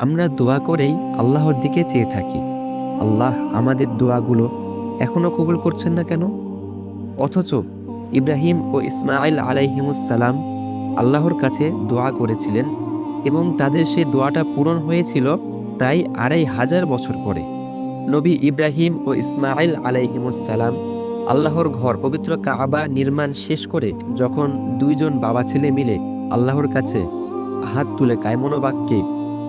আমরা দোয়া করেই আল্লাহর দিকে চেয়ে থাকি। আল্লাহ আমাদের দোয়াগুলো এখনো কবুল করছেন না কেন? অথচ ইব্রাহিম ও ইসমাঈল আলাইহিমুসসালাম আল্লাহর কাছে দোয়া করেছিলেন এবং তাদের সেই দোয়াটা পূরণ হয়েছিল প্রায় ২৫০০ বছর পরে। নবী ইব্রাহিম ও ইসমাঈল আলাইহিমুসসালাম আল্লাহর ঘর পবিত্র কাবা নির্মাণ শেষ করে যখন দুইজন বাবা ছেলে মিলে আল্লাহর কাছে হাত তুলে কায়মনোবাক্যে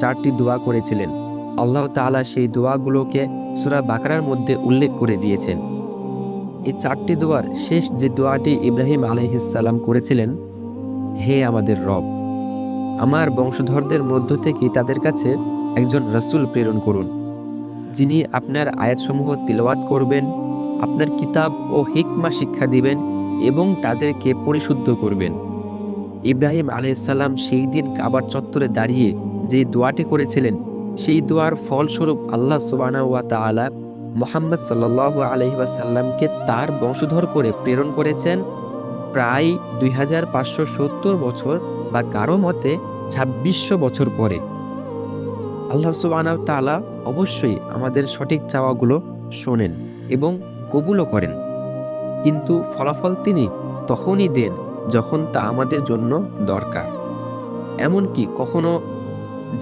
৪টি দোয়া করেছিলেন, আল্লাহ তাআলা সেই দোয়াগুলোকে সূরা বাকারার মধ্যে উল্লেখ করে দিয়েছেন। এই ৪টি দোয়ার শেষ যে দোয়াটি ইব্রাহিম আলাইহিসসালাম করেছিলেন, হে আমাদের রব, আমার বংশধরদের মধ্য থেকে তাদের কাছে একজন রাসূল প্রেরণ করুন, যিনি আপনার আয়াতসমূহ তিলাওয়াত করবেন, আপনার কিতাব ও হিকমা শিক্ষা দিবেন এবং তাদেরকে পরিশুদ্ধ করবেন। ইব্রাহিম আলাইহিসসালাম সেই দিন কাবার চত্বরে দাঁড়িয়ে যে দোয়াটি করেছিলেন, সেই দোয়ার ফলস্বরূপ আল্লাহ সুবহানাহু ওয়া তাআলা মুহাম্মদ সাল্লাল্লাহু আলাইহি ওয়াসাল্লামকে তার বংশধর করে প্রেরণ করেছেন প্রায় ২৫৭০ বছর বা কারো মতে ২৬০০ বছর পরে। আল্লাহ সুবহানাহু ওয়া তাআলা অবশ্যই আমাদের সঠিক চাওয়াগুলো শোনেন এবং কবুলও করেন, কিন্তু ফলাফল তিনি তখনই দেন যখন তা আমাদের জন্য দরকার। এমনকি কখনো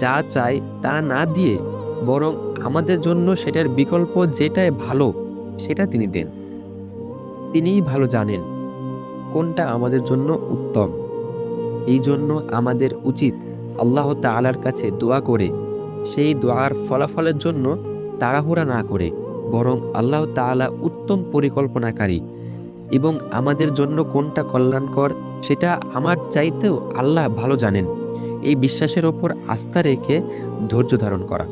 যা চাই তা না দিয়ে বরং আমাদের জন্য সেটার বিকল্প যেটাই ভালো সেটা তিনি দেন। তিনিই ভালো জানেন কোনটা আমাদের জন্য উত্তম। এই জন্য আমাদের উচিত আল্লাহ তাআলার কাছে দোয়া করে সেই দোয়ার ফলাফলের জন্য তাড়াহুড়া না করে বরং আল্লাহ তাআলা উত্তম পরিকল্পনাকারী এবং আমাদের জন্য কোনটা কল্যাণকর সেটা আমার চাইতেও আল্লাহ ভালো জানেন, এই বিশ্বাসের ওপর আস্থা রেখে ধৈর্য ধারণ করা।